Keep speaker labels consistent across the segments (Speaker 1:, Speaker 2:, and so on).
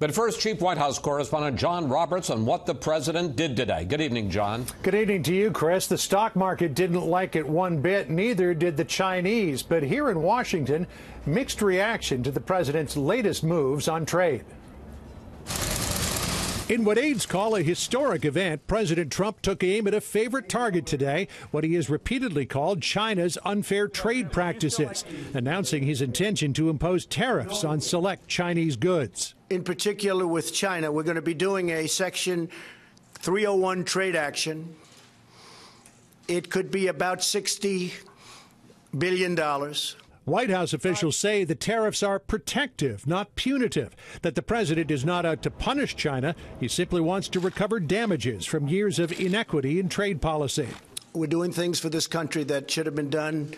Speaker 1: But first, Chief White House correspondent John Roberts on what the president did today. Good evening, John.
Speaker 2: Good evening to you, Chris. The stock market didn't like it one bit, neither did the Chinese. But here in Washington, mixed reaction to the president's latest moves on trade.
Speaker 3: In what aides call a historic event, President Trump took aim at a favorite target today, what he has repeatedly called China's unfair trade practices, announcing his intention to impose tariffs on select Chinese goods.
Speaker 4: In particular with China, we're going to be doing a Section 301 trade action. It could be about $60 billion.
Speaker 3: White House officials say the tariffs are protective, not punitive, that the president is not out to punish China. He simply wants to recover damages from years of inequity in trade policy.
Speaker 4: We're doing things for this country that should have been done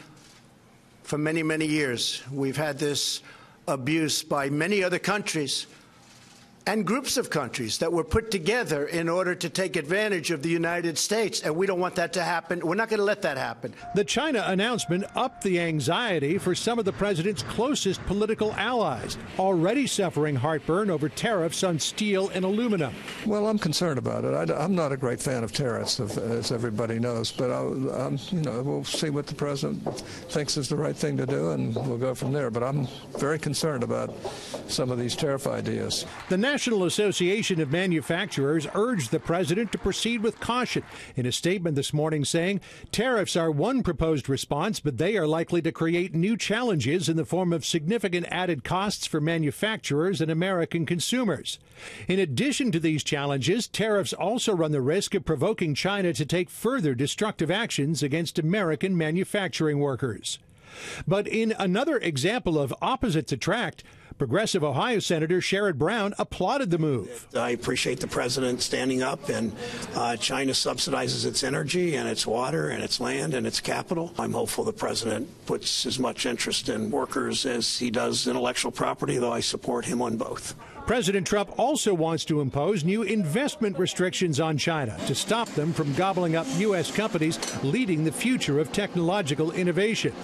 Speaker 4: for many, many years. We've had this abuse by many other countries and groups of countries that were put together in order to take advantage of the United States, and we don't want that to happen. We're not going to let that happen.
Speaker 3: The China announcement upped the anxiety for some of the president's closest political allies, already suffering heartburn over tariffs on steel and aluminum.
Speaker 5: Well, I'm concerned about it. I'm not a great fan of tariffs, as everybody knows, but we'll see what the president thinks is the right thing to do, and we'll go from there. But I'm very concerned about some of these tariff ideas.
Speaker 3: The National Association of Manufacturers urged the president to proceed with caution in a statement this morning, saying tariffs are one proposed response, but they are likely to create new challenges in the form of significant added costs for manufacturers and American consumers. In addition to these challenges, tariffs also run the risk of provoking China to take further destructive actions against American manufacturing workers. But in another example of opposites attract, Progressive Ohio Senator Sherrod Brown applauded the move.
Speaker 6: I appreciate the president standing up, and China subsidizes its energy and its water and its land and its capital. I'm hopeful the president puts as much interest in workers as he does intellectual property, though I support him on both.
Speaker 3: President Trump also wants to impose new investment restrictions on China to stop them from gobbling up U.S. companies leading the future of technological innovation.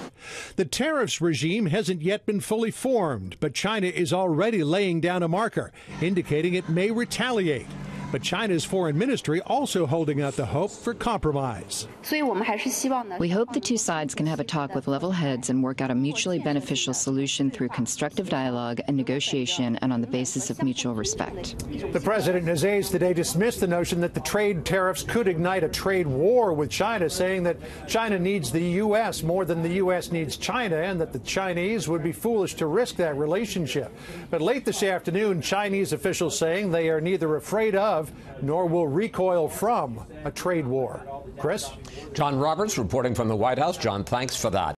Speaker 3: The tariffs regime hasn't yet been fully formed, but China is already laying down a marker, indicating it may retaliate. But China's foreign ministry also holding out the hope for compromise.
Speaker 7: We hope the two sides can have a talk with level heads and work out a mutually beneficial solution through constructive dialogue and negotiation and on the basis of mutual respect.
Speaker 2: The president and his aides today dismissed the notion that the trade tariffs could ignite a trade war with China, saying that China needs the U.S. more than the U.S. needs China, and that the Chinese would be foolish to risk that relationship. But late this afternoon, Chinese officials saying they are neither afraid of nor will recoil from a trade war. Chris?
Speaker 1: John Roberts reporting from the White House. John, thanks for that.